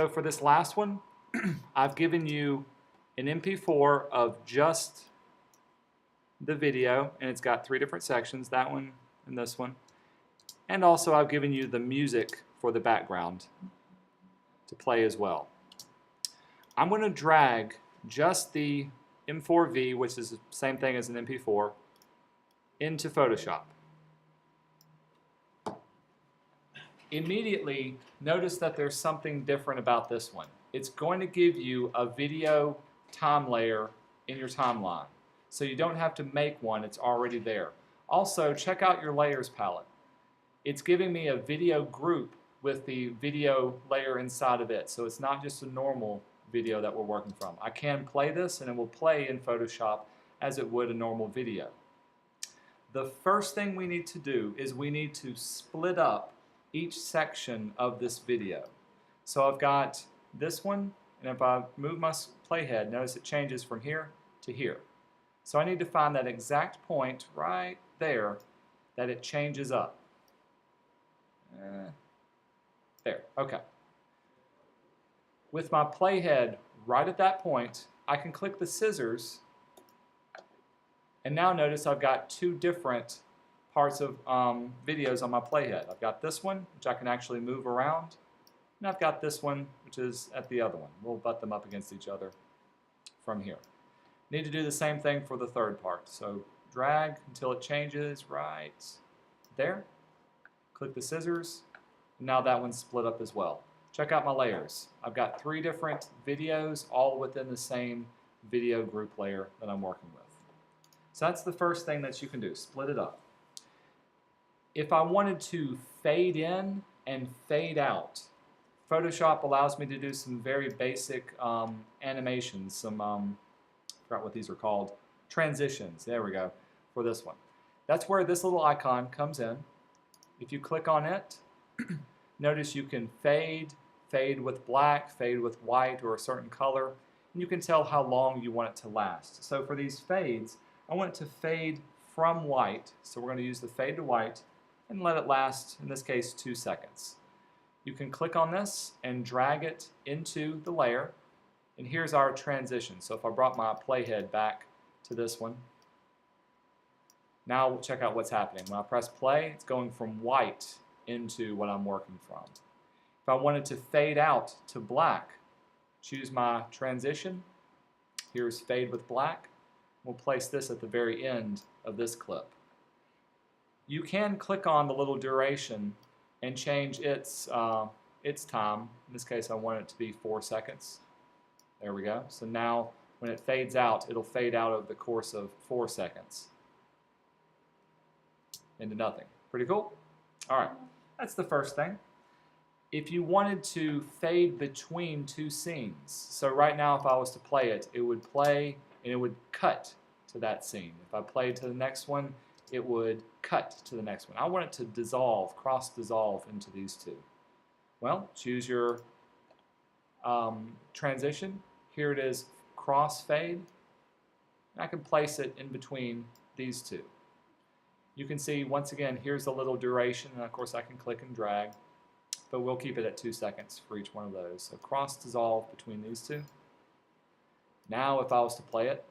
So for this last one, I've given you an MP4 of just the video, and it's got 3 different sections, that one and this one. And also I've given you the music for the background to play as well. I'm going to drag just the M4V, which is the same thing as an MP4, into Photoshop. Immediately, notice that there's something different about this one. It's going to give you a video time layer in your timeline. So you don't have to make one, it's already there. Also, check out your layers palette. It's giving me a video group with the video layer inside of it. So it's not just a normal video that we're working from. I can play this and it will play in Photoshop as it would a normal video. The first thing we need to do is we need to split up each section of this video. So I've got this one, and if I move my playhead, notice it changes from here to here. So I need to find that exact point right there that it changes up. There, okay. With my playhead right at that point, I can click the scissors, and now notice I've got 2 different parts of videos on my playhead. I've got this one, which I can actually move around, and I've got this one, which is at the other one. We'll butt them up against each other from here. Need to do the same thing for the third part. So drag until it changes right there. Click the scissors, and now that one's split up as well. Check out my layers. I've got 3 different videos all within the same video group layer that I'm working with. So that's the first thing that you can do, split it up. If I wanted to fade in and fade out, Photoshop allows me to do some very basic animations, some, I forgot what these are called, transitions, there we go, for this one. That's where this little icon comes in. If you click on it, notice you can fade with black, fade with white or a certain color, and you can tell how long you want it to last. So for these fades, I want it to fade from white, so we're going to use the fade to white and let it last, in this case, 2 seconds. You can click on this and drag it into the layer, and here's our transition. So if I brought my playhead back to this one, now we'll check out what's happening. When I press play, it's going from white into what I'm working from. If I wanted to fade out to black, choose my transition. Here's fade with black. We'll place this at the very end of this clip. You can click on the little duration and change its time. In this case, I want it to be 4 seconds. There we go. So now when it fades out, it'll fade out over the course of 4 seconds into nothing. Pretty cool? All right, that's the first thing. If you wanted to fade between 2 scenes, so right now if I was to play it, it would play and it would cut to that scene. If I played to the next one, it would cut to the next one. I want it to dissolve, cross-dissolve into these 2. Well, choose your transition. Here it is, cross-fade. I can place it in between these 2. You can see, once again, here's the little duration, and of course I can click and drag, but we'll keep it at 2 seconds for each one of those. So cross-dissolve between these 2. Now if I was to play it,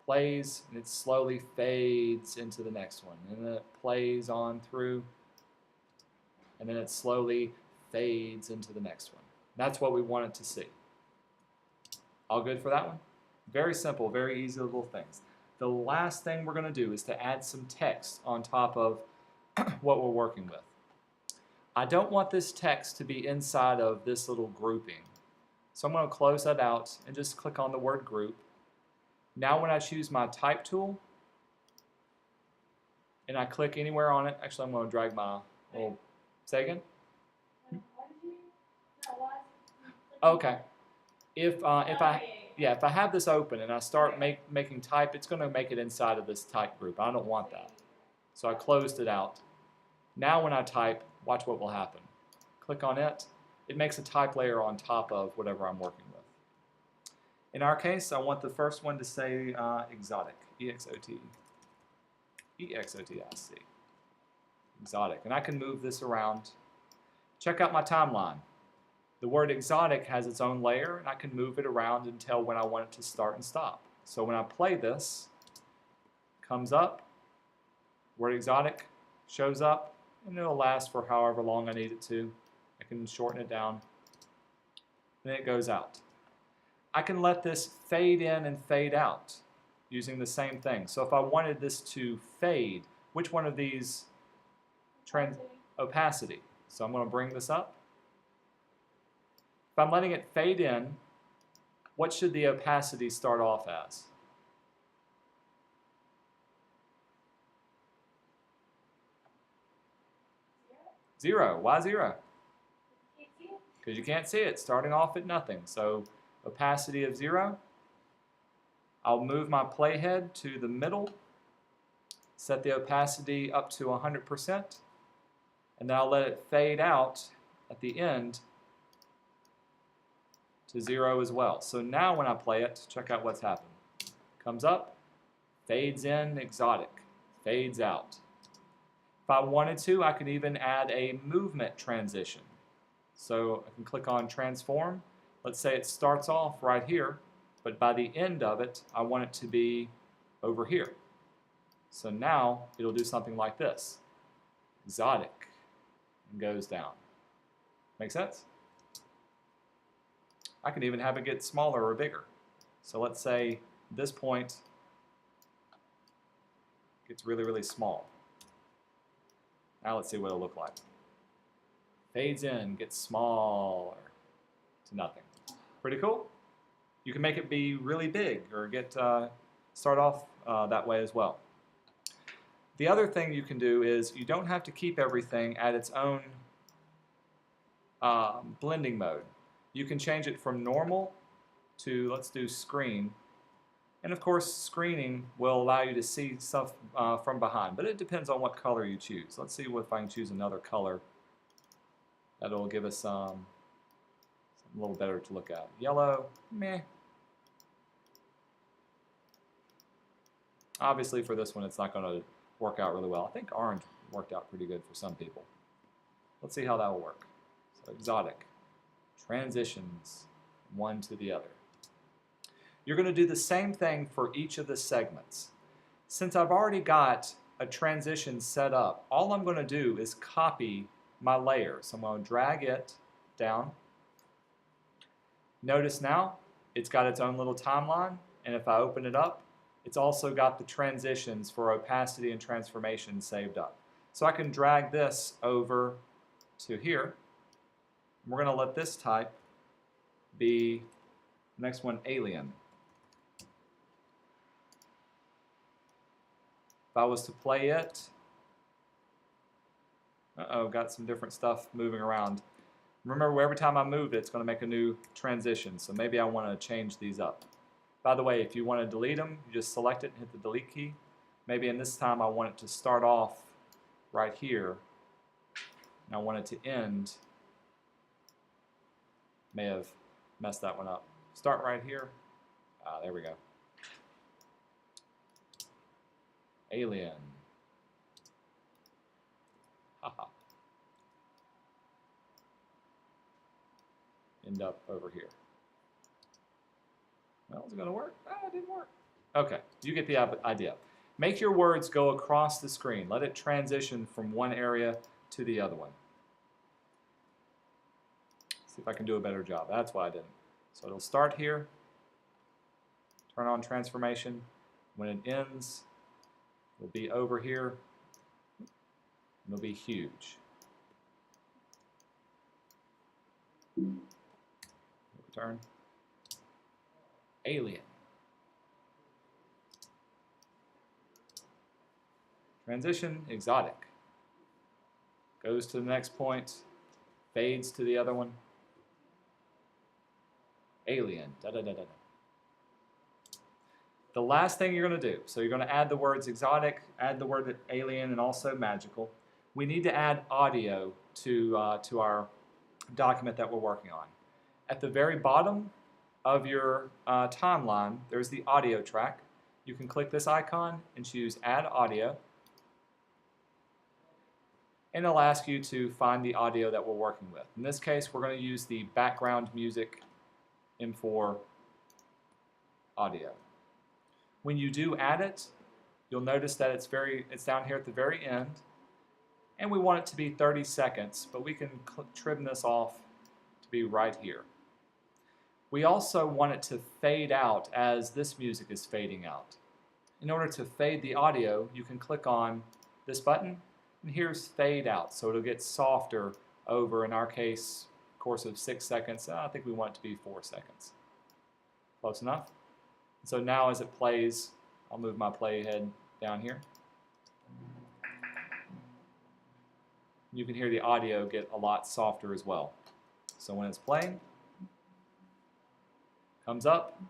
plays and it slowly fades into the next one, and then it plays on through, and then it slowly fades into the next one. That's what we want it to see. All good for that one? Very simple, very easy little things. The last thing we're going to do is to add some text on top of what we're working with. I don't want this text to be inside of this little grouping, so I'm going to close that out and just click on the word group. Now when I choose my type tool and I click anywhere on it, actually I'm going to drag my little, say again? Okay. If I have this open and I start making type, it's going to make it inside of this type group. I don't want that. So I closed it out. Now when I type, watch what will happen. Click on it. It makes a type layer on top of whatever I'm working with. In our case, I want the first one to say exotic, E-X-O-T, E-X-O-T-I-C, exotic. And I can move this around. Check out my timeline. The word exotic has its own layer, and I can move it around and tell when I want it to start and stop. So when I play this, comes up, word exotic shows up, and it'll last for however long I need it to. I can shorten it down, then it goes out. I can let this fade in and fade out using the same thing. So if I wanted this to fade, which one of these opacity. So I'm going to bring this up. If I'm letting it fade in, what should the opacity start off as? Zero. Why zero? Because you can't see it, starting off at nothing. So opacity of 0. I'll move my playhead to the middle, set the opacity up to 100%, and then I'll let it fade out at the end to 0 as well. So now when I play it, check out what's happened. Comes up, fades in, exotic, fades out. If I wanted to, I could even add a movement transition. So I can click on transform. Let's say it starts off right here, but by the end of it, I want it to be over here. So now it'll do something like this. Exotic, and goes down. Make sense? I can even have it get smaller or bigger. So let's say this point gets really, really small. Now let's see what it'll look like. Fades in, gets smaller to nothing. Pretty cool? You can make it be really big or start off that way as well. The other thing you can do is you don't have to keep everything at its own blending mode. You can change it from normal to, let's do screen. And of course, screening will allow you to see stuff from behind, but it depends on what color you choose. Let's see if I can choose another color that'll give us something a little better to look at. Yellow, meh. Obviously for this one, it's not going to work out really well. I think orange worked out pretty good for some people. Let's see how that will work. So exotic. Transitions one to the other. You're going to do the same thing for each of the segments. Since I've already got a transition set up, all I'm going to do is copy my layer. So I'm going to drag it down. Notice now it's got its own little timeline, and if I open it up, it's also got the transitions for opacity and transformation saved up. So I can drag this over to here. We're going to let this type be, next one, alien. If I was to play it, got some different stuff moving around. Remember, every time I move it, it's going to make a new transition, so maybe I want to change these up. By the way, if you want to delete them, you just select it and hit the delete key. Maybe in this time I want it to start off right here, and I want it to end. May have messed that one up. Start right here. There we go. Alien. Haha. End up over here. Well, is it going to work? It didn't work. Okay, you get the idea. Make your words go across the screen. Let it transition from one area to the other one. See if I can do a better job. That's why I didn't. So it'll start here. Turn on transformation. When it ends, it'll be over here. It'll be huge. Return. Alien. Transition, exotic. Goes to the next point, fades to the other one. Alien. Da, da, da, da, da. The last thing you're going to do, so you're going to add the words exotic, add the word alien, and also magical. We need to add audio to our document that we're working on. At the very bottom of your timeline, there's the audio track. You can click this icon and choose Add Audio. and it'll ask you to find the audio that we're working with. In this case, we're going to use the background music M4 audio. When you do add it, you'll notice that it's down here at the very end, and we want it to be 30 seconds, but we can trim this off to be right here. We also want it to fade out as this music is fading out. In order to fade the audio, you can click on this button, and here's fade out, so it'll get softer over, in our case, course of 6 seconds. I think we want it to be 4 seconds. Close enough? So now as it plays, I'll move my playhead down here. You can hear the audio get a lot softer as well. So when it's playing, comes up,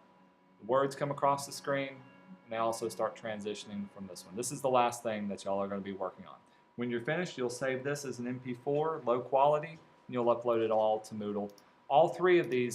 the words come across the screen, and they also start transitioning from this one. This is the last thing that y'all are going to be working on. When you're finished, you'll save this as an MP4, low quality, and you'll upload it all to Moodle. All three of these